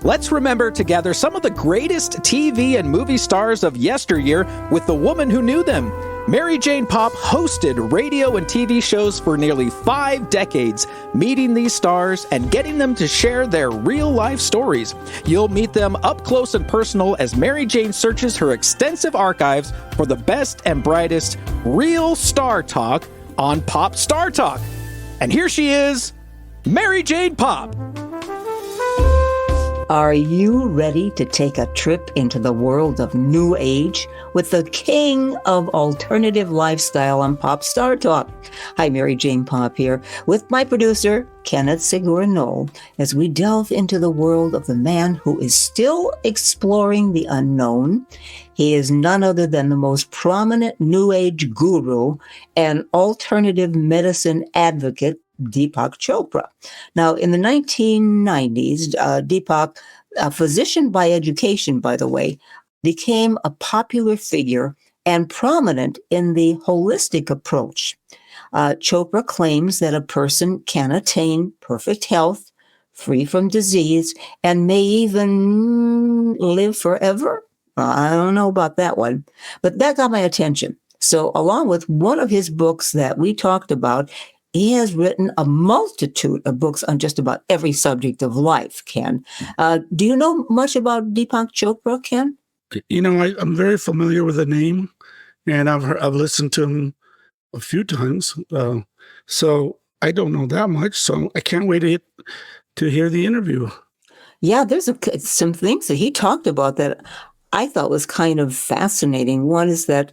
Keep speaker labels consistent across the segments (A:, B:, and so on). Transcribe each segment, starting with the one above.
A: Let's remember to gather some of the greatest TV and movie stars of yesteryear with the woman who knew them. Mary Jane Popp hosted radio and TV shows for nearly 5 decades, meeting these stars and getting them to share their real-life stories. You'll meet them up close and personal as Mary Jane searches her extensive archives for the best and brightest real star talk on Pop Star Talk. And here she is, Mary Jane Popp.
B: Are you ready to take a trip into the world of New Age with the king of alternative lifestyle on Pop Star Talk? Hi, Mary Jane Popp here with my producer, Kenneth Segura-Knoll, as we delve into the world of the man who is still exploring the unknown. He is none other than the most prominent New Age guru and alternative medicine advocate, Deepak Chopra. Now, in the 1990s, Deepak, a physician by education, by the way, became a popular figure and prominent in the holistic approach. Chopra claims that a person can attain perfect health, free from disease, and may even live forever. I don't know about that one, but that got my attention. So along with one of his books that we talked about, he has written a multitude of books on just about every subject of life, Ken. Do you know much about Deepak Chopra, Ken?
C: You know, I'm very familiar with the name, and I've listened to him a few times. So I don't know that much, so I can't wait to hear the interview.
B: Yeah, there's some things that he talked about that I thought was kind of fascinating. One is that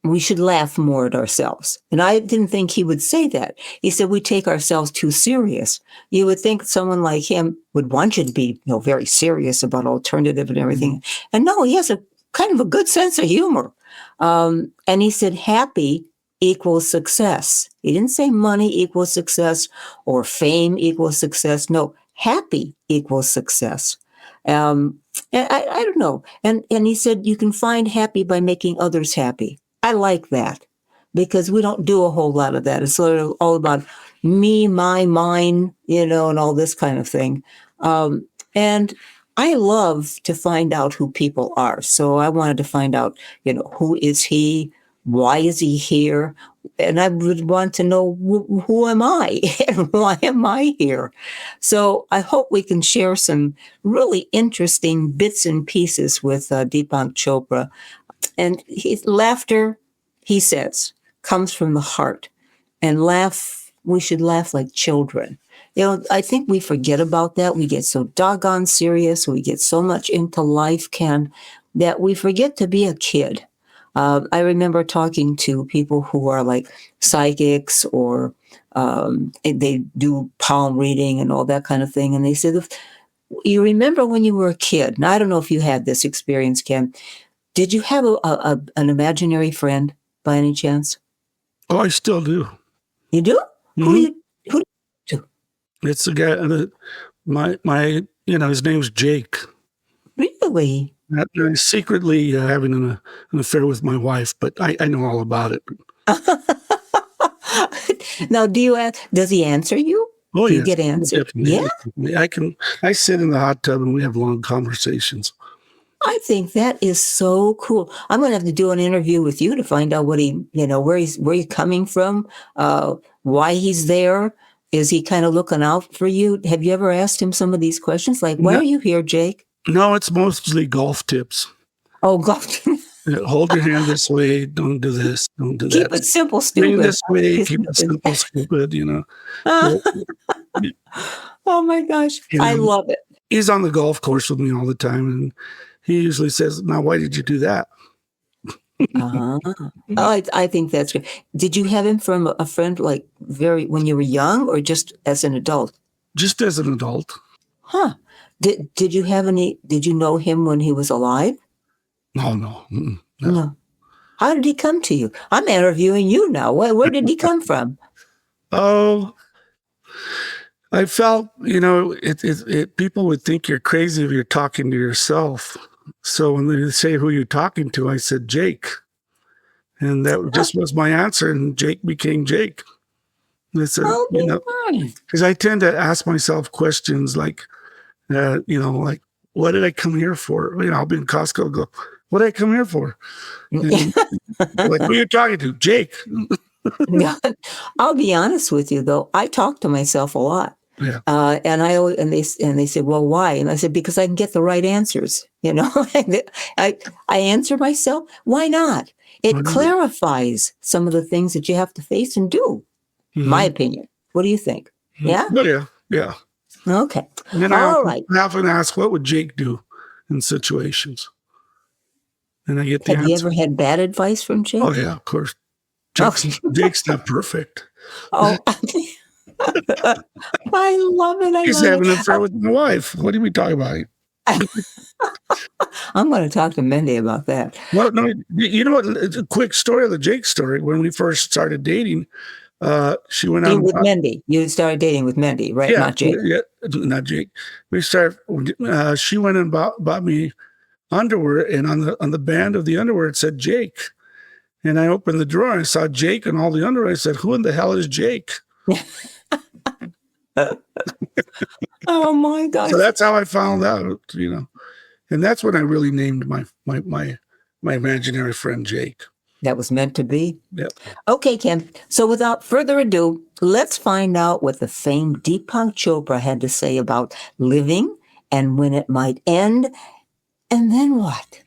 B: we should laugh more at ourselves. And I didn't think he would say that. He said we take ourselves too serious. You would think someone like him would want you to be, very serious about alternative and everything. And no, he has a kind of a good sense of humor. And he said happy equals success. He didn't say money equals success or fame equals success. No, happy equals success. And I don't know. And he said you can find happy by making others happy. I like that because we don't do a whole lot of that. It's sort of all about me, my, mine, and all this kind of thing. And I love to find out who people are. So I wanted to find out, who is he? Why is he here? And I would want to know who am I and why am I here? So I hope we can share some really interesting bits and pieces with Deepak Chopra. And laughter, he says, comes from the heart. And we should laugh like children. I think we forget about that. We get so doggone serious. We get so much into life, Ken, that we forget to be a kid. I remember talking to people who are like psychics or they do palm reading and all that kind of thing. And they said, you remember when you were a kid? And I don't know if you had this experience, Ken. Did you have an imaginary friend by any chance?
C: Oh, I still do.
B: You do?
C: Mm-hmm.
B: Who do?
C: It's a guy that his name's Jake.
B: Really?
C: He's secretly having an affair with my wife, but I know all about it.
B: Now, does he answer you?
C: Oh,
B: do
C: yes,
B: you get answered?
C: Definitely.
B: Yeah.
C: I sit in the hot tub and we have long conversations.
B: I think that is so cool. I'm going to have to do an interview with you to find out what where he's coming from, why he's there. Is he kind of looking out for you? Have you ever asked him some of these questions? Like, why are you here, Jake?
C: No, it's mostly golf tips.
B: Oh, golf.
C: Hold your hand this way. Don't do this. Don't do that.
B: Keep it simple, stupid.
C: Swing this way. Keep it simple, stupid,
B: Oh, my gosh. I love it.
C: He's on the golf course with me all the time, and he usually says, now, why did you do that?
B: I think that's good. Did you have him from a friend when you were young or just as an adult?
C: Just as an adult.
B: Huh. Did you know him when he was alive?
C: No.
B: No. How did he come to you? I'm interviewing you now. Where did he come from?
C: Oh, I felt, people would think you're crazy if you're talking to yourself. So when they say who you're talking to, I said, Jake. And that just was my answer. And Jake became Jake. And I said, because I tend to ask myself questions like, what did I come here for? I'll be in Costco and go, what did I come here for? And, like, who are you talking to? Jake.
B: I'll be honest with you, though. I talk to myself a lot.
C: Yeah.
B: And they said, well, why? And I said, because I can get the right answers. I answer myself. Why not? It clarifies some of the things that you have to face and do. My opinion. What do you think? Yeah?
C: Oh, yeah.
B: Okay.
C: And then I often ask, what would Jake do in situations? And I get the answer.
B: Have you ever had bad advice from Jake?
C: Oh, yeah, of course. Jake's not perfect.
B: Oh, I love it.
C: He's having an affair with my wife. What are we talking about?
B: I'm going to talk to Mindy about that.
C: Well, no, you know what? It's a quick story of the Jake story. When we first started dating, she went out
B: with Mindy. You started dating with Mindy, right?
C: Yeah,
B: not Jake.
C: Yeah, not Jake. We started. She went and bought me underwear, and on the band of the underwear it said Jake. And I opened the drawer and I saw Jake and all the underwear. I said, "Who in the hell is Jake?"
B: Oh my gosh!
C: So that's how I found out, and that's when I really named my imaginary friend Jake.
B: That was meant to be.
C: Yep.
B: Okay, Ken. So without further ado, let's find out what the famed Deepak Chopra had to say about living and when it might end, and then what?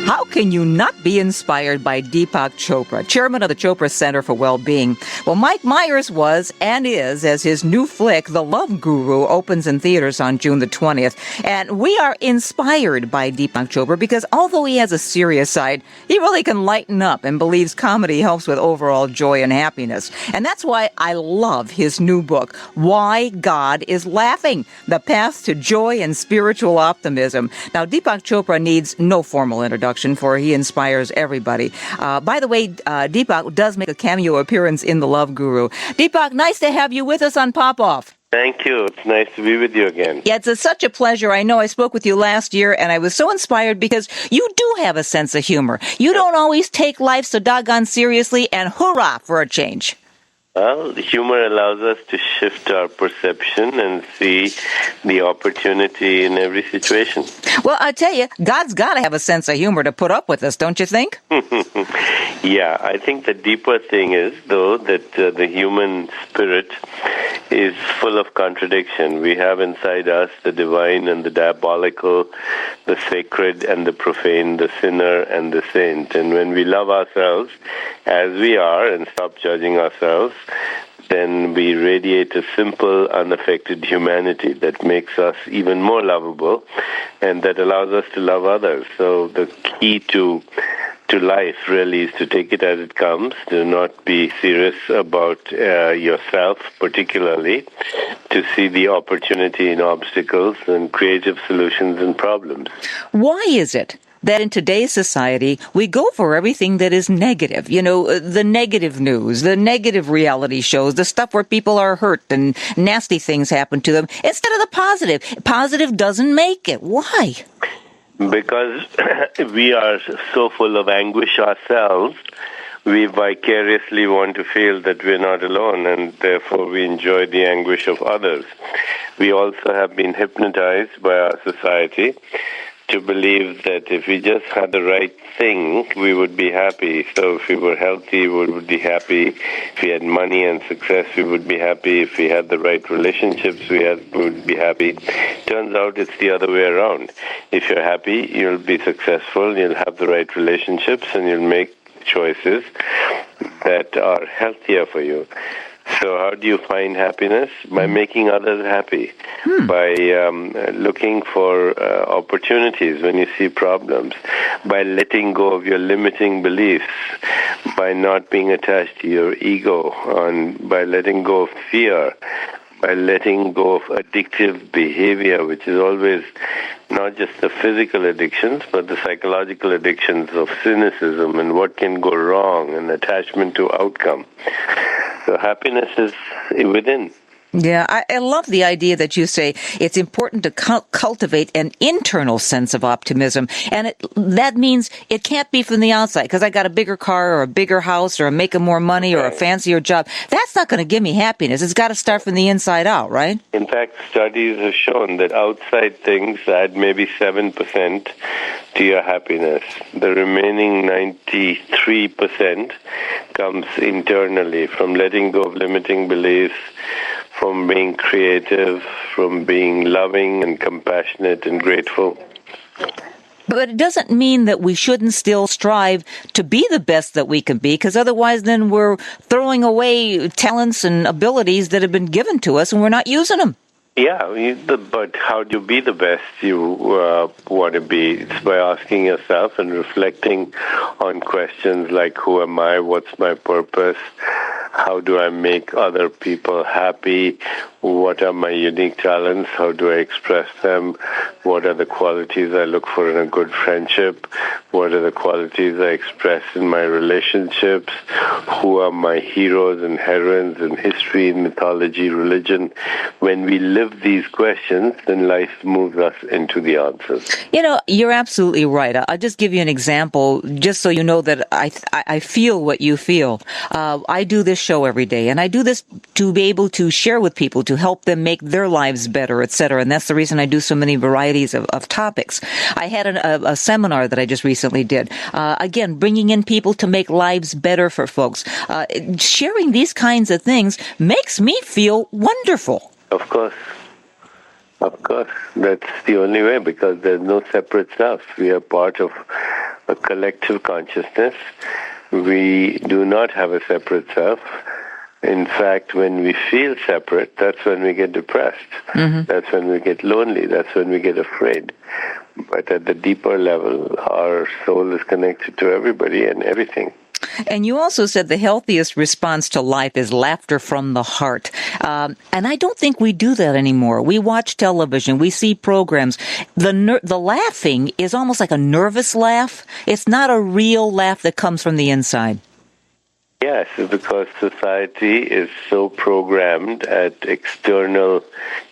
D: How can you not be inspired by Deepak Chopra, chairman of the Chopra Center for Well-Being? Well, Mike Myers was and is, as his new flick, The Love Guru, opens in theaters on June the 20th. And we are inspired by Deepak Chopra because although he has a serious side, he really can lighten up and believes comedy helps with overall joy and happiness. And that's why I love his new book, Why God is Laughing, The Path to Joy and Spiritual Optimism. Now, Deepak Chopra needs no formal introduction, for he inspires everybody. By the way, Deepak does make a cameo appearance in The Love Guru. Deepak, nice to have you with us on Pop-Off.
E: Thank you. It's nice to be with you again.
D: Yeah, it's such a pleasure. I know I spoke with you last year, and I was so inspired because you do have a sense of humor. You don't always take life so doggone seriously, and hurrah for a change.
E: Well, humor allows us to shift our perception and see the opportunity in every situation.
D: Well, I tell you, God's got to have a sense of humor to put up with us, don't you think?
E: Yeah, I think the deeper thing is, though, that the human spirit is full of contradiction. We have inside us the divine and the diabolical, the sacred and the profane, the sinner and the saint. And when we love ourselves as we are and stop judging ourselves, then we radiate a simple, unaffected humanity that makes us even more lovable and that allows us to love others. So the key to life really is to take it as it comes, to not be serious about yourself particularly, to see the opportunity in obstacles and creative solutions and problems.
D: Why is it that in today's society, we go for everything that is negative? The negative news, the negative reality shows, the stuff where people are hurt and nasty things happen to them, instead of the positive. Positive doesn't make it. Why?
E: Because we are so full of anguish ourselves, we vicariously want to feel that we're not alone, and therefore we enjoy the anguish of others. We also have been hypnotized by our society to believe that if we just had the right thing, we would be happy. So if we were healthy, we would be happy. If we had money and success, we would be happy. If we had the right relationships, we would be happy. Turns out it's the other way around. If you're happy, you'll be successful, you'll have the right relationships, and you'll make choices that are healthier for you. So how do you find happiness? By making others happy, by looking for opportunities when you see problems, by letting go of your limiting beliefs, by not being attached to your ego, by letting go of fear, by letting go of addictive behavior, which is always not just the physical addictions, but the psychological addictions of cynicism and what can go wrong and attachment to outcome. So happiness is within.
D: Yeah, I love the idea that you say it's important to cultivate an internal sense of optimism. And that means it can't be from the outside, because I got a bigger car or a bigger house or I'm making more money or a fancier job. That's not going to give me happiness. It's got to start from the inside out, right?
E: In fact, studies have shown that outside things add maybe 7% to your happiness. The remaining 93% comes internally, from letting go of limiting beliefs, from being creative, from being loving and compassionate and grateful.
D: But it doesn't mean that we shouldn't still strive to be the best that we can be, because otherwise then we're throwing away talents and abilities that have been given to us and we're not using them.
E: Yeah, but how do you be the best you want to be? It's by asking yourself and reflecting on questions like, who am I? What's my purpose? How do I make other people happy? What are my unique talents? How do I express them? What are the qualities I look for in a good friendship? What are the qualities I express in my relationships? Who are my heroes and heroines in history, mythology, religion? When we live these questions, then life moves us into the answers.
D: You know, you're absolutely right. I'll just give you an example, just so you know that I feel what you feel. I do this show every day, and I do this to be able to share with people, to help them make their lives better, etc. And that's the reason I do so many varieties of topics. I had a seminar that I just recently did. Again, bringing in people to make lives better for folks. Sharing these kinds of things makes me feel wonderful.
E: Of course. Of course. That's the only way, because there's no separate self. We are part of a collective consciousness. We do not have a separate self. In fact, when we feel separate, that's when we get depressed. Mm-hmm. That's when we get lonely. That's when we get afraid. But at the deeper level, our soul is connected to everybody and everything.
D: And you also said the healthiest response to life is laughter from the heart. And I don't think we do that anymore. We watch television. We see programs. The laughing is almost like a nervous laugh. It's not a real laugh that comes from the inside.
E: Yes, because society is so programmed at external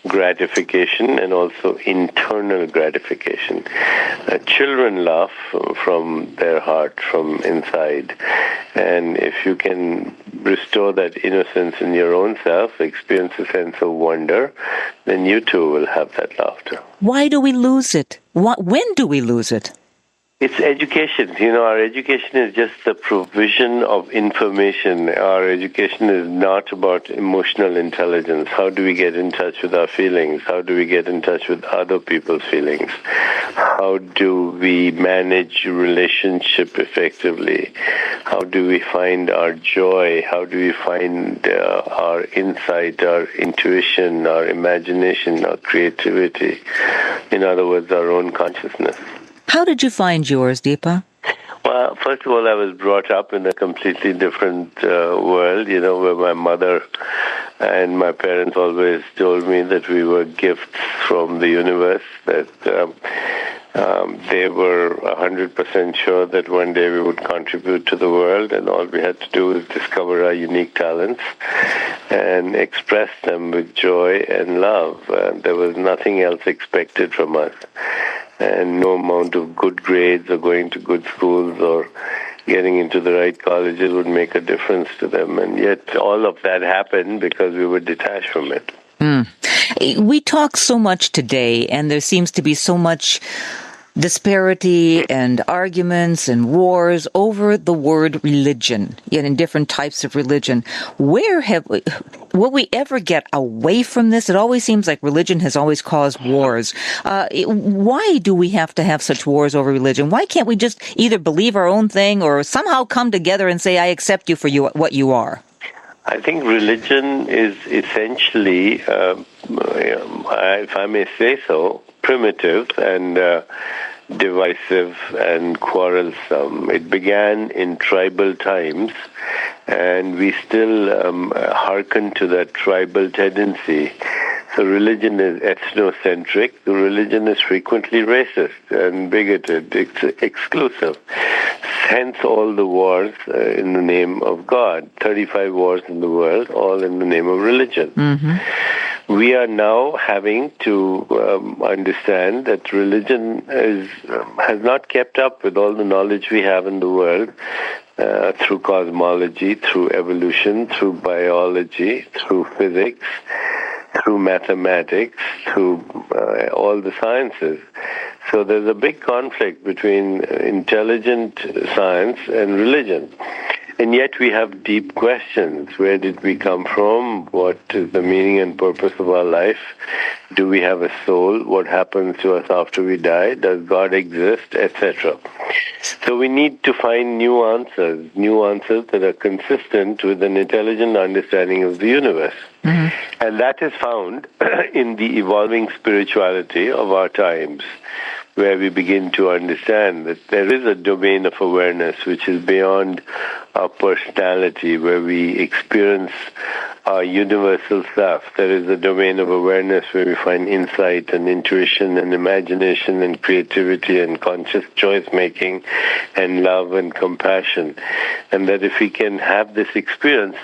E: gratification and also internal gratification. Children laugh from their heart, from inside. And if you can restore that innocence in your own self, experience a sense of wonder, then you too will have that laughter.
D: Why do we lose it? When do we lose it?
E: It's education. You know, our education is just the provision of information. Our education is not about emotional intelligence. How do we get in touch with our feelings? How do we get in touch with other people's feelings? How do we manage relationship effectively? How do we find our joy? How do we find our insight, our intuition, our imagination, our creativity? In other words, our own consciousness.
D: How did you find yours, Deepa?
E: Well, first of all, I was brought up in a completely different world, you know, where my mother and my parents always told me that we were gifts from the universe, that they were 100% sure that one day we would contribute to the world, and all we had to do was discover our unique talents and express them with joy and love. There was nothing else expected from us. And no amount of good grades or going to good schools or getting into the right colleges would make a difference to them. And yet all of that happened because we were detached from it.
D: We talk so much today, and there seems to be so much disparity and arguments and wars over the word religion, yet in different types of religion. Will we ever get away from this? It always seems like religion has always caused wars. Why do we have to have such wars over religion? Why can't we just either believe our own thing or somehow come together and say, I accept you for what you are?
E: I think religion is essentially, if I may say so, primitive and divisive and quarrelsome. It began in tribal times, and we still hearken to that tribal tendency. So religion is ethnocentric. The religion is frequently racist and bigoted. It's exclusive. hence all the wars in the name of God. 35 wars in the world, all in the name of religion. We are now having to understand that religion has not kept up with all the knowledge we have in the world through cosmology, through evolution, through biology, through physics, through mathematics, through all the sciences. So there's a big conflict between intelligent science and religion. And yet we have deep questions. Where did we come from? What is the meaning and purpose of our life? Do we have a soul? What happens to us after we die? Does God exist? Etc. So we need to find new answers that are consistent with an intelligent understanding of the universe. And that is found in the evolving spirituality of our times, where we begin to understand that there is a domain of awareness which is beyond our personality, where we experience our universal self. There is a domain of awareness where we find insight and intuition and imagination and creativity and conscious choice-making and love and compassion. And that if we can have this experience,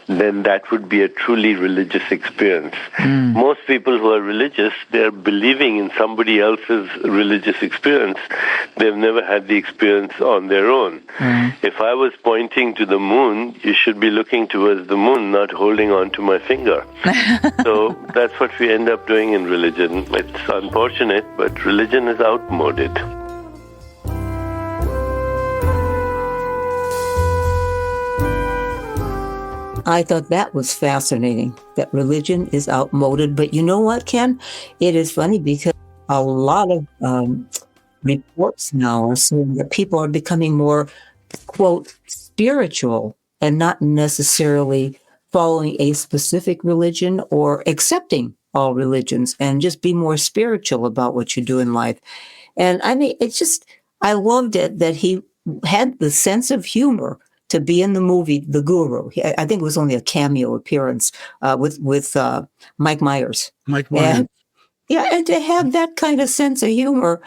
E: then that would be a truly religious experience. Most people who are religious, they're believing in somebody else's religious experience. They've never had the experience on their own. If I was pointing to the moon, you should be looking towards the moon, not holding on to my finger. So that's what we end up doing in religion. It's unfortunate, but religion is outmoded.
B: I thought that was fascinating, that religion is outmoded. But you know what, Ken? It is funny because a lot of reports now are saying that people are becoming more, quote, spiritual and not necessarily following a specific religion or accepting all religions, and just be more spiritual about what you do in life. And I mean, I loved it that he had the sense of humor to be in the movie The Guru. I think it was only a cameo appearance with Mike Myers.
C: Mike Myers.
B: And to have that kind of sense of humor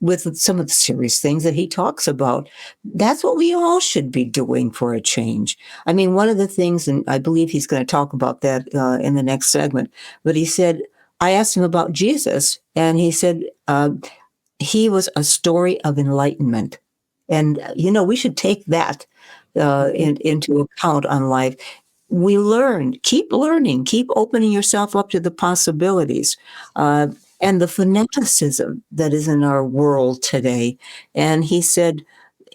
B: with some of the serious things that he talks about, that's what we all should be doing for a change. I mean, one of the things, and I believe he's going to talk about that in the next segment, but he said, I asked him about Jesus, and he said he was a story of enlightenment. And, we should take that into account on life. We keep learning, keep opening yourself up to the possibilities and the fanaticism that is in our world today. And he said,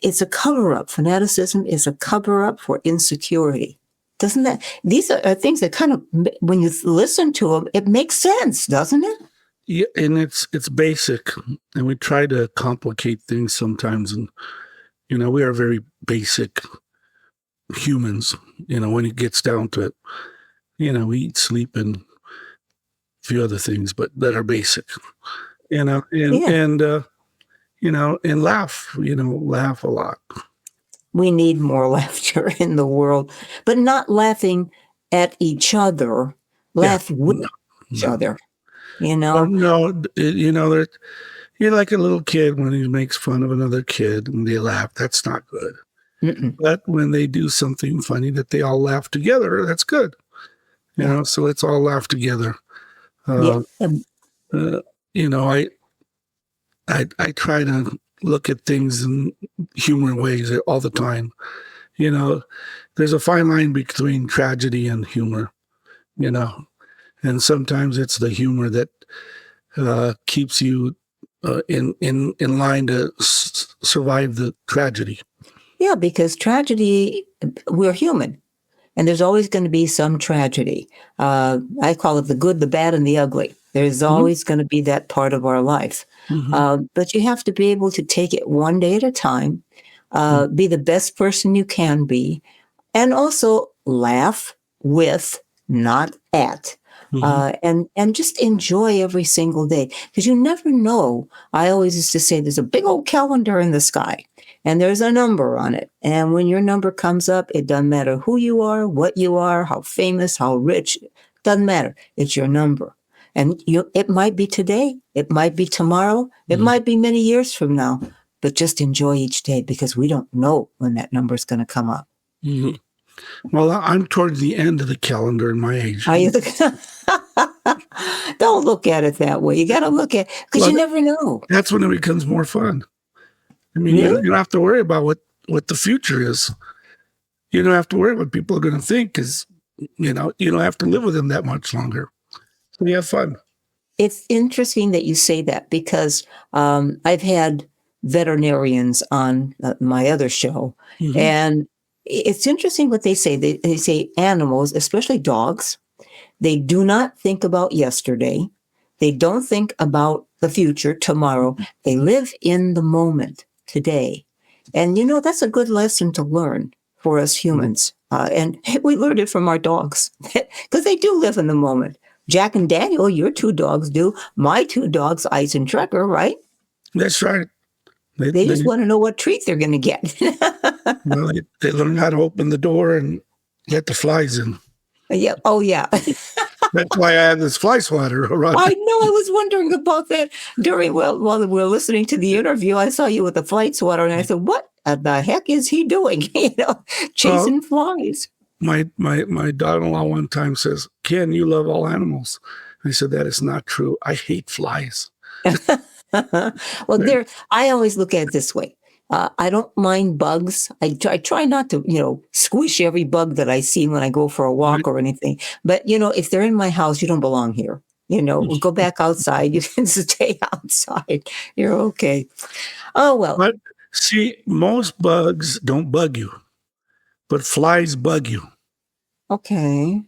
B: it's a cover-up. Fanaticism is a cover-up for insecurity. Doesn't that? These are things that kind of, when you listen to them, it makes sense, doesn't it?
C: Yeah, and it's basic, and we try to complicate things sometimes. And, we are very basic humans, when it gets down to it. We eat, sleep, and a few other things, but that are basic, and laugh, laugh a lot.
B: We need more laughter in the world, but not laughing at each other, laugh with each other, you're like a little kid when he makes fun of another kid and they laugh. That's not good. But when they do something funny that they all laugh together, that's good. So let's all laugh together. I try to look at things in humor ways all the time. There's a fine line between tragedy and humor, and sometimes it's the humor that keeps you in line to survive the tragedy. Yeah, because tragedy, we're human, and there's always going to be some tragedy. I call it the good, the bad, and the ugly. There's always going to be that part of our life. But you have to be able to take it one day at a time, be the best person you can be, and also laugh with, not at. And just enjoy every single day, because you never know. I always used to say there's a big old calendar in the sky and there's a number on it. And when your number comes up, it doesn't matter who you are, what you are, how famous, how rich, doesn't matter. It's your number. And it might be today, it might be tomorrow, it might be many years from now, but just enjoy each day because we don't know when that number is going to come up.
C: Mhm. Well, I'm towards the end of the calendar in my age.
B: Are you? Don't look at it that way. You got to look at, because
C: Well,
B: you never know.
C: That's when it becomes more fun. I mean,
B: Really?
C: you don't have to worry about what the future is. You don't have to worry what people are going to think because, you don't have to live with them that much longer. So you have fun.
B: It's interesting that you say that because I've had veterinarians on my other show,
C: Mhm.
B: and it's interesting what they say. They say animals, especially dogs, they do not think about yesterday. They don't think about the future, tomorrow. They live in the moment, today. And, that's a good lesson to learn for us humans. And we learned it from our dogs because they do live in the moment. Jack and Daniel, your two dogs do. My two dogs, Ice and Trekker, right?
C: That's right.
B: They just want to know what treat they're going to get.
C: Well, they learn how to open the door and let the flies in.
B: Yeah. Oh, yeah.
C: That's why I have this fly swatter around.
B: I know. I was wondering about that while we were listening to the interview. I saw you with the flight swatter, and I said, "What the heck is he doing? Chasing flies." My
C: daughter-in-law one time says, "Ken, you love all animals." I said, "That is not true. I hate flies."
B: Well, I always look at it this way. I don't mind bugs. I try not to, squish every bug that I see when I go for a walk or anything. But, if they're in my house, you don't belong here. We'll go back outside. You can stay outside. You're okay. Oh, well.
C: But see, most bugs don't bug you, but flies bug you.
B: Okay.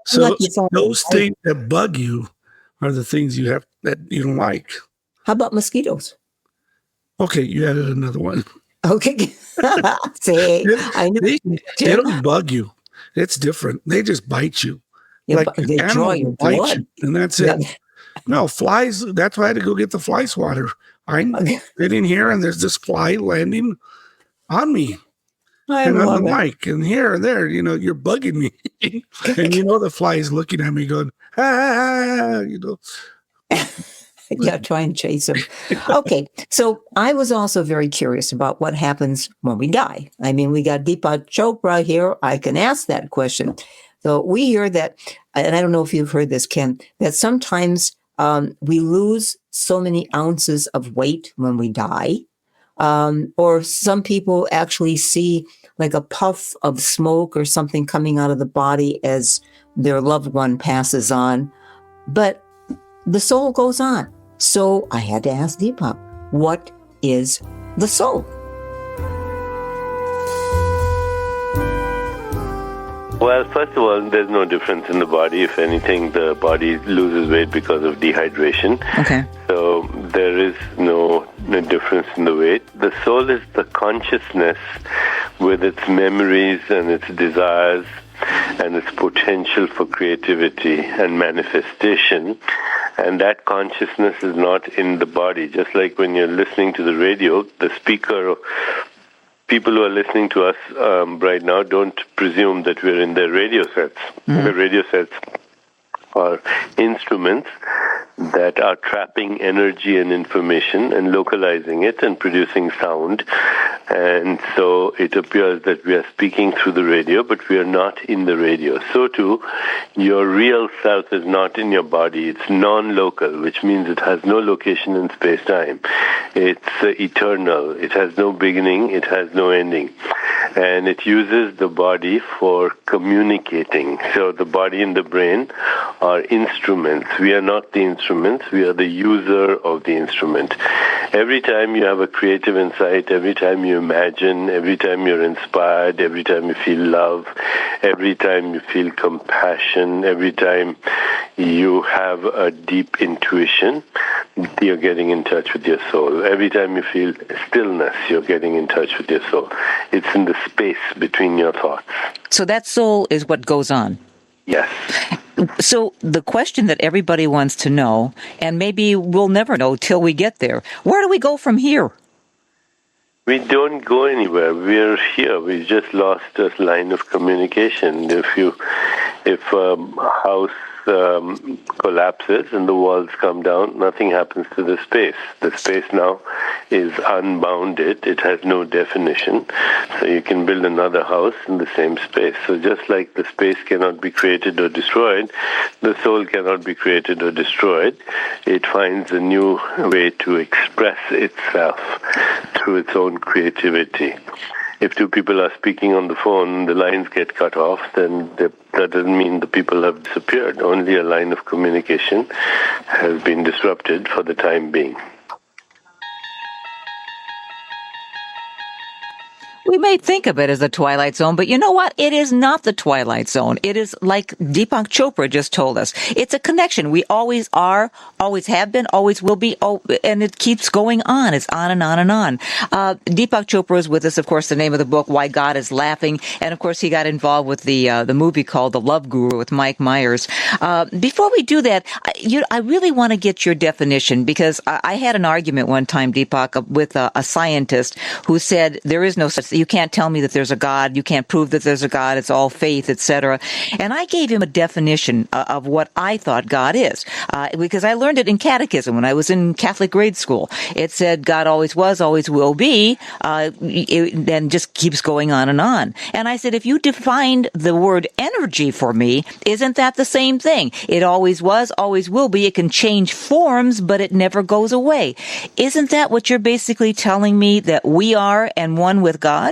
C: So those things that bug you are the things that you don't like.
B: How about mosquitoes?
C: Okay, you added another one.
B: Okay. See, I knew.
C: They don't bug you. It's different. They just bite you.
B: Yeah, they draw your blood.
C: And that's it. No, flies, that's why I had to go get the fly swatter. I'm sitting here and there's this fly landing on me. And on the mic and here and there, you're bugging me. And the fly is looking at me going,
B: Yeah, try and chase them. Okay, so I was also very curious about what happens when we die. I mean, we got Deepak Chopra here. I can ask that question. So we hear that, and I don't know if you've heard this, Ken, that sometimes we lose so many ounces of weight when we die. Or some people actually see like a puff of smoke or something coming out of the body as their loved one passes on. But the soul goes on. So I had to ask Deepak, what is the soul?
E: Well, first of all, there's no difference in the body. If anything, the body loses weight because of dehydration. Okay. So there is no difference in the weight. The soul is the consciousness with its memories and its desires and its potential for creativity and manifestation. And that consciousness is not in the body. Just like when you're listening to the radio, the speaker, people who are listening to us right now don't presume that we're in their radio sets. Mm-hmm. The radio sets are instruments that are trapping energy and information and localizing it and producing sound. And so it appears that we are speaking through the radio, but we are not in the radio. So too, your real self is not in your body. It's non-local, which means it has no location in space-time. It's eternal. It has no beginning. It has no ending. And it uses the body for communicating. So the body and the brain are instruments. We are not the instruments. We are the user of the instrument. Every time you have a creative insight, every time you imagine, every time you're inspired, every time you feel love, every time you feel compassion, every time you have a deep intuition, you're getting in touch with your soul. Every time you feel stillness, you're getting in touch with your soul. It's in the space between your thoughts.
D: So that soul is what goes on.
E: Yes.
D: So the question that everybody wants to know, and maybe we'll never know till we get there, where do we go from here?
E: We don't go anywhere. We're here. We just lost a line of communication. If a house collapses and the walls come down, nothing happens to the space. The space now is unbounded. It has no definition. So you can build another house in the same space. So just like the space cannot be created or destroyed, the soul cannot be created or destroyed. It finds a new way to express itself through its own creativity. If two people are speaking on the phone, the lines get cut off, then that doesn't mean the people have disappeared. Only a line of communication has been disrupted for the time being.
D: We may think of it as the Twilight Zone, but you know what? It is not the Twilight Zone. It is like Deepak Chopra just told us. It's a connection. We always are, always have been, always will be, and it keeps going on. It's on and on and on. Deepak Chopra is with us, of course, the name of the book, Why God is Laughing. And, of course, he got involved with the movie called The Love Guru with Mike Myers. Before we do that, I really want to get your definition, because I had an argument one time, Deepak, with a scientist who said there is no such. You can't tell me that there's a God. You can't prove that there's a God. It's all faith, etc. And I gave him a definition of what I thought God is, because I learned it in catechism when I was in Catholic grade school. It said God always was, always will be, and just keeps going on and on. And I said, if you defined the word energy for me, isn't that the same thing? It always was, always will be. It can change forms, but it never goes away. Isn't that what you're basically telling me, that we are and one with God?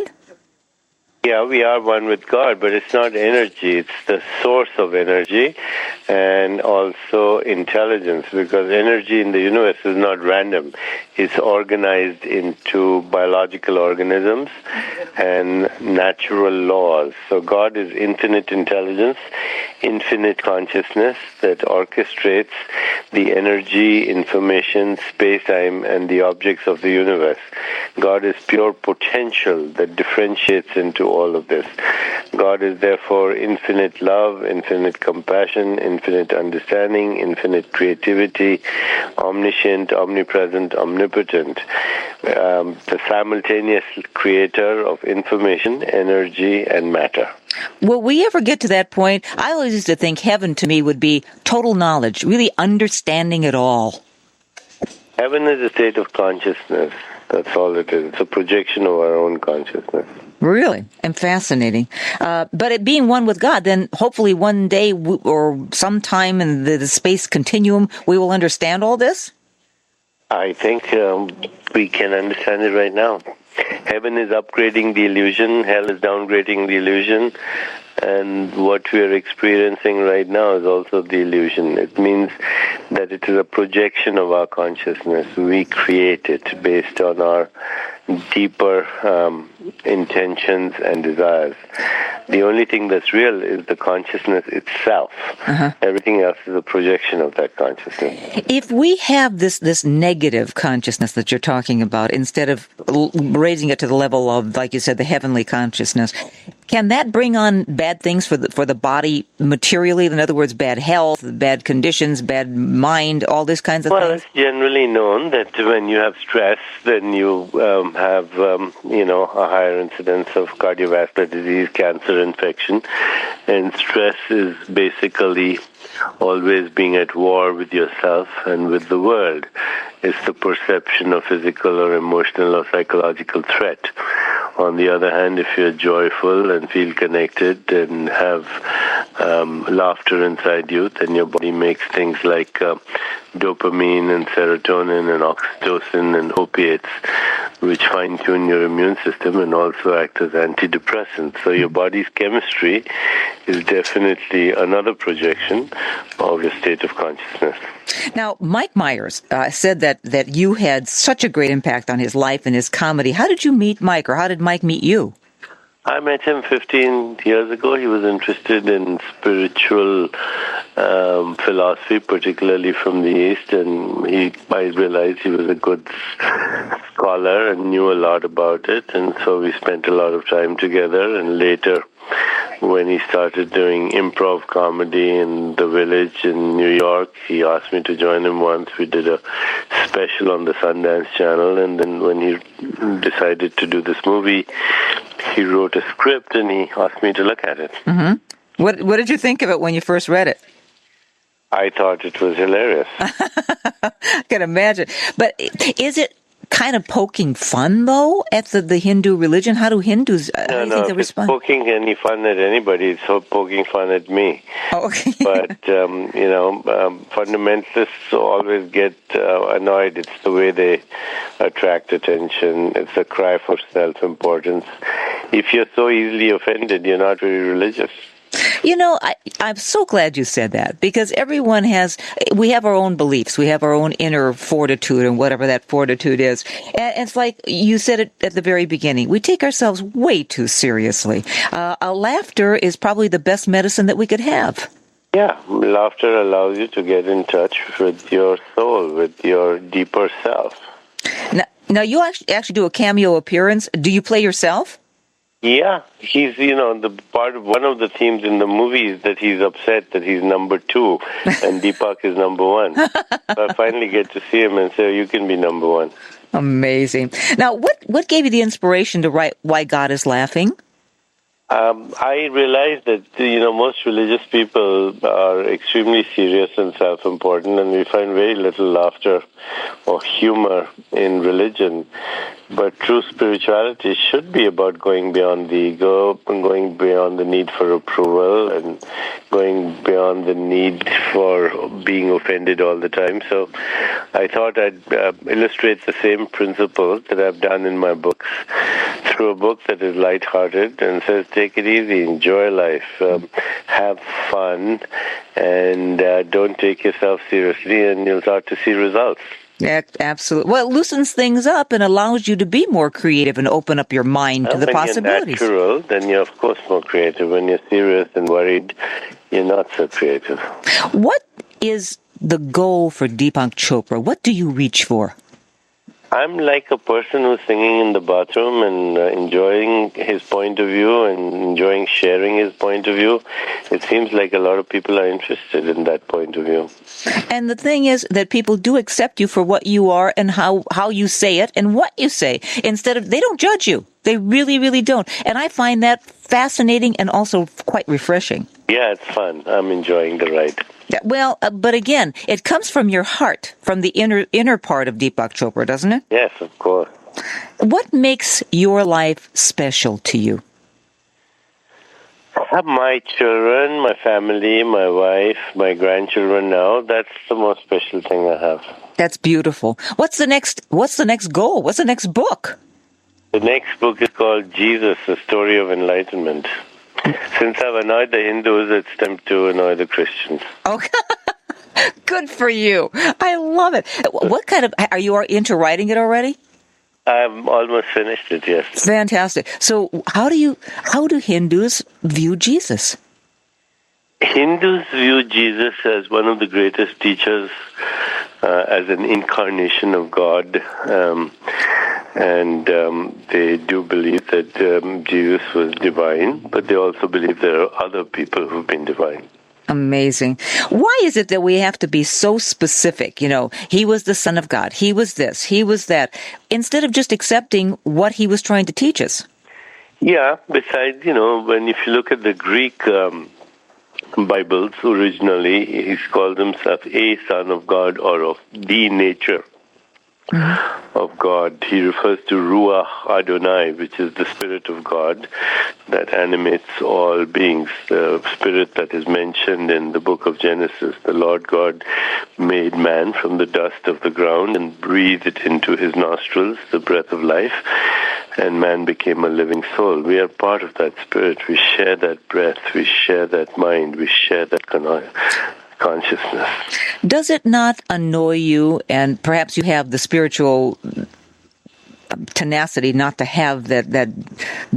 E: Yeah, we are one with God, but it's not energy. It's the source of energy and also intelligence, because energy in the universe is not random. It's organized into biological organisms and natural laws. So God is infinite intelligence, infinite consciousness that orchestrates the energy, information, space-time, and the objects of the universe. God is pure potential that differentiates into all of this. God is therefore infinite love, infinite compassion, infinite understanding, infinite creativity, omniscient, omnipresent, omnipotent, the simultaneous creator of information, energy, and matter.
D: Will we ever get to that point? I always used to think heaven to me would be total knowledge, really understanding it all.
E: Heaven is a state of consciousness. That's all it is. It's a projection of our own consciousness.
D: Really? And fascinating. But it being one with God, then hopefully one day or sometime in the space continuum, we will understand all this?
E: I think we can understand it right now. Heaven is upgrading the illusion, hell is downgrading the illusion, and what we are experiencing right now is also the illusion. It means that it is a projection of our consciousness. We create it based on our deeper intentions and desires. The only thing that's real is the consciousness itself. Everything else is a projection of that consciousness.
D: If we have this negative consciousness that you're talking about, instead of raising it to the level of, like you said, the heavenly consciousness, can that bring on bad things for the body materially? In other words, bad health, bad conditions, bad mind, all these kinds of things?
E: Well, it's generally known that when you have stress, then you have a higher incidence of cardiovascular disease, cancer, infection, and stress is basically always being at war with yourself and with the world. It's the perception of physical or emotional or psychological threat. On the other hand, if you're joyful and feel connected and have laughter inside you, then your body makes things like dopamine and serotonin and oxytocin and opiates, which fine-tune your immune system and also act as antidepressants. So your body's chemistry is definitely another projection of your state of consciousness.
D: Now, Mike Myers said that you had such a great impact on his life and his comedy. How did you meet Mike, or how did Mike meet you?
E: I met him 15 years ago. He was interested in spiritual philosophy, particularly from the East, and I realized he was a good scholar and knew a lot about it, and so we spent a lot of time together. And later, when he started doing improv comedy in the Village in New York, he asked me to join him once. We did a special on the Sundance Channel, and then when he decided to do this movie, he wrote a script and he asked me to look at it.
D: Mm-hmm. What did you think of it when you first read it?
E: I thought it was hilarious.
D: I can imagine. But is it kind of poking fun, though, at the Hindu religion? How do Hindus, how do you think they
E: If
D: respond?
E: it's poking any fun at anybody, it's poking fun at me.
D: Oh, okay.
E: But, fundamentalists always get annoyed. It's the way they attract attention. It's a cry for self-importance. If you're so easily offended, you're not very religious.
D: You know, I'm so glad you said that, because we have our own beliefs. We have our own inner fortitude, and whatever that fortitude is. And it's like you said it at the very beginning. We take ourselves way too seriously. Laughter is probably the best medicine that we could have.
E: Yeah, laughter allows you to get in touch with your soul, with your deeper self.
D: Now you actually do a cameo appearance. Do you play yourself?
E: Yeah, he's, the part of one of the themes in the movie is that he's upset that he's number 2 and Deepak is number 1. So I finally get to see him and say, you can be number 1.
D: Amazing. Now, what gave you the inspiration to write Why God is Laughing?
E: I realized that, most religious people are extremely serious and self-important, and we find very little laughter or humor in religion. But true spirituality should be about going beyond the ego and going beyond the need for approval and going beyond the need for being offended all the time. So I thought I'd illustrate the same principles that I've done in my books through a book that is lighthearted and says, take it easy, enjoy life, have fun, and don't take yourself seriously, and you'll start to see results.
D: Yeah, absolutely. Well, it loosens things up and allows you to be more creative and open up your mind to the possibilities.
E: When you're natural, then you're, of course, more creative. When you're serious and worried, you're not so creative.
D: What is the goal for Deepak Chopra? What do you reach for?
E: I'm like a person who's singing in the bathroom and enjoying his point of view and enjoying sharing his point of view. It seems like a lot of people are interested in that point of view.
D: And the thing is that people do accept you for what you are and how you say it and what you say. They don't judge you. They really, really don't. And I find that fascinating and also quite refreshing.
E: Yeah, it's fun. I'm enjoying the ride.
D: Well, but again, it comes from your heart, from the inner part of Deepak Chopra, doesn't it?
E: Yes, of course.
D: What makes your life special to you?
E: I have my children, my family, my wife, my grandchildren now. That's the most special thing I have.
D: That's beautiful. What's the next goal? What's the next book?
E: The next book is called Jesus, A Story of Enlightenment. Since I've annoyed the Hindus, it's time to annoy the Christians.
D: Okay. Good for you. I love it. What kind of, are you into writing it already?
E: I've almost finished it, yes.
D: Fantastic. So how do Hindus view Jesus?
E: Hindus view Jesus as one of the greatest teachers, as an incarnation of God. And they do believe that Jesus was divine, but they also believe there are other people who've been divine.
D: Amazing. Why is it that we have to be so specific? He was the Son of God. He was this. He was that. Instead of just accepting what he was trying to teach us.
E: Yeah. Besides, if you look at the Greek Bibles, originally, he's called himself a Son of God or of the nature of God. He refers to Ruach Adonai, which is the Spirit of God that animates all beings, the Spirit that is mentioned in the book of Genesis. The Lord God made man from the dust of the ground and breathed it into his nostrils, the breath of life, and man became a living soul. We are part of that Spirit. We share that breath. We share that mind. We share that consciousness.
D: Does it not annoy you, and perhaps you have the spiritual tenacity not to have that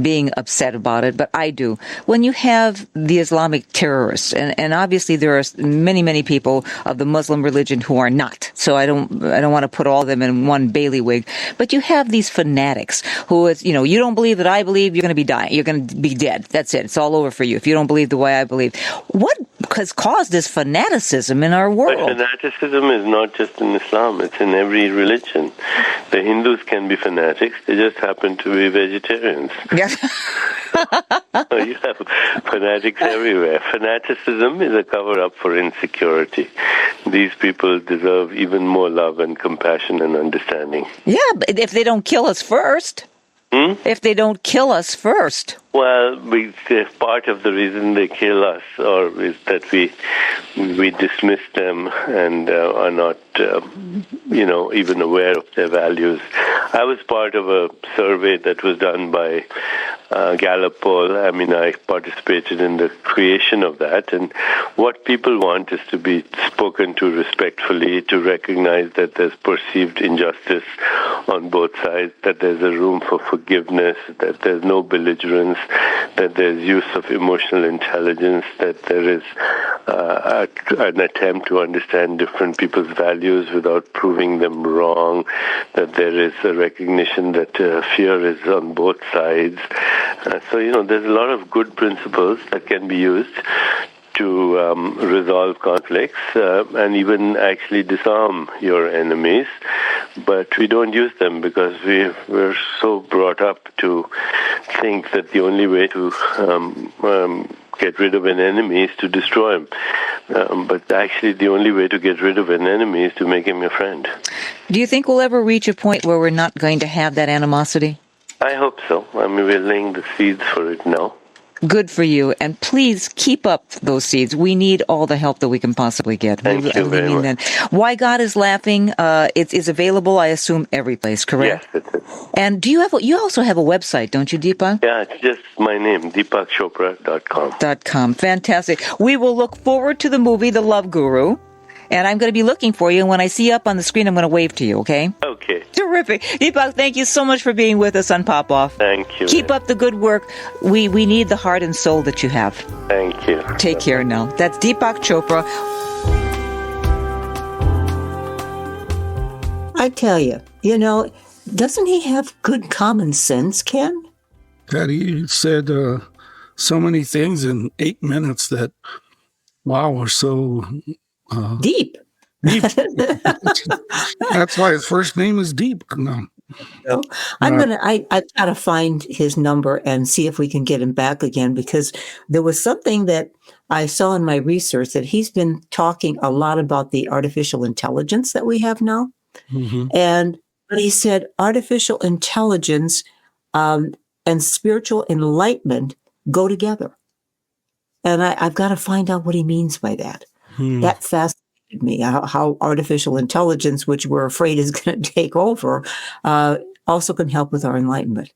D: being upset about it, but I do. When you have the Islamic terrorists, and obviously there are many people of the Muslim religion who are not, so I don't want to put all of them in one bailiwick, but you have these fanatics who is, you don't believe that I believe, you're going to be dying, you're going to be dead. That's it. It's all over for you if you don't believe the way I believe. What has caused this fanaticism in our world?
E: But fanaticism is not just in Islam, it's in every religion. The Hindus can be fanatics, they just happen to be vegetarians.
D: Yes.
E: You have fanatics everywhere. Fanaticism is a cover-up for insecurity. These people deserve even more love and compassion and understanding.
D: Yeah, but if they don't kill us first. If they don't kill us first.
E: Well, part of the reason they kill us is that we dismiss them and are not, even aware of their values. I was part of a survey that was done by Gallup poll. I mean, I participated in the creation of that. And what people want is to be spoken to respectfully, to recognize that there's perceived injustice on both sides, that there's a room for forgiveness, that there's no belligerence, that there's use of emotional intelligence, that there is an attempt to understand different people's values without proving them wrong, that there is a recognition that fear is on both sides. There's a lot of good principles that can be used to resolve conflicts and even actually disarm your enemies. But we don't use them because we're so brought up to think that the only way to get rid of an enemy is to destroy him. But actually the only way to get rid of an enemy is to make him a friend.
D: Do you think we'll ever reach a point where we're not going to have that animosity?
E: I hope so. I mean, we're laying the seeds for it now.
D: Good for you. And please keep up those seeds. We need all the help that we can possibly get.
E: Thank you very much.
D: That. Why God is Laughing, it's available, I assume, every place, correct?
E: Yes, it is.
D: And you also have a website, don't you, Deepak?
E: Yeah, it's just my name, deepakchopra.com.
D: Fantastic. We will look forward to the movie, The Love Guru. And I'm going to be looking for you. And when I see you up on the screen, I'm going to wave to you, okay?
E: Okay.
D: Terrific. Deepak, thank you so much for being with us on Pop Off.
E: Thank you.
D: Keep up the good work. We need the heart and soul that you have.
E: Thank you.
D: Take care now. That's Deepak Chopra.
B: I tell you, doesn't he have good common sense, Ken?
C: That he said so many things in 8 minutes that, wow, were so...
B: Deep.
C: That's why his first name is Deep. No.
B: I gotta find his number and see if we can get him back again, because there was something that I saw in my research that he's been talking a lot about the artificial intelligence that we have now.
C: Mm-hmm.
B: But he said artificial intelligence and spiritual enlightenment go together. And I've got to find out what he means by that. That fascinated me, how artificial intelligence, which we're afraid is going to take over, also can help with our enlightenment.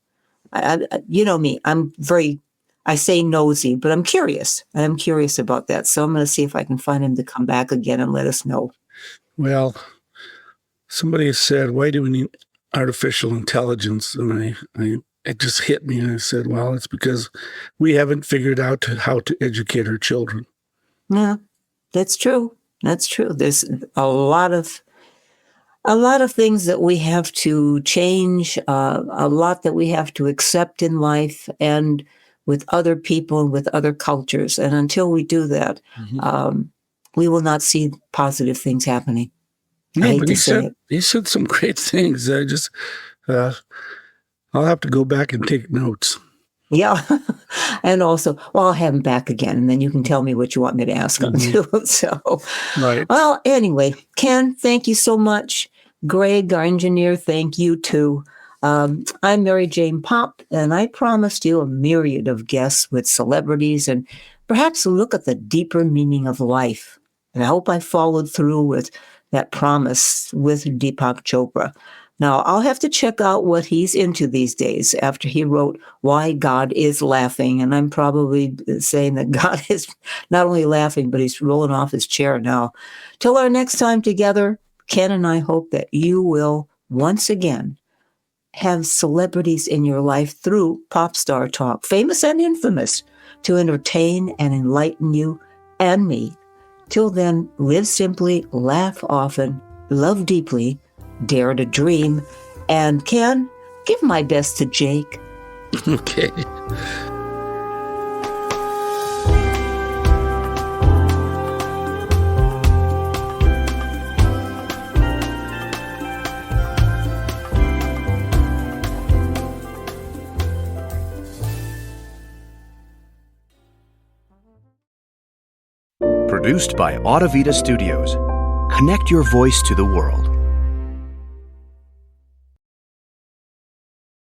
B: You know me, I say nosy, but I'm curious. I'm curious about that. So I'm going to see if I can find him to come back again and let us know.
C: Well, somebody said, why do we need artificial intelligence? And it just hit me. And I said, well, it's because we haven't figured out how to educate our children.
B: Yeah, that's true. That's true. There's a lot of things that we have to change, a lot that we have to accept in life and with other people and with other cultures. And until we do that, we will not see positive things happening.
C: No,
B: I hate
C: but
B: to say it.
C: he said some great things. I'll have to go back and take notes.
B: Yeah. And also, I'll have him back again, and then you can tell me what you want me to ask him to. So,
C: right.
B: Well, anyway, Ken, thank you so much. Greg, our engineer, thank you too. I'm Mary Jane Popp, and I promised you a myriad of guests with celebrities and perhaps a look at the deeper meaning of life. And I hope I followed through with that promise with Deepak Chopra. Now, I'll have to check out what he's into these days after he wrote Why God is Laughing. And I'm probably saying that God is not only laughing, but he's rolling off his chair now. Till our next time together, Ken and I hope that you will once again have celebrities in your life through Pop Star Talk, famous and infamous, to entertain and enlighten you and me. Till then, live simply, laugh often, love deeply, dare to dream, and Ken, give my best to Jake.
C: Okay.
F: Produced by Audavita Studios. Connect your voice to the world.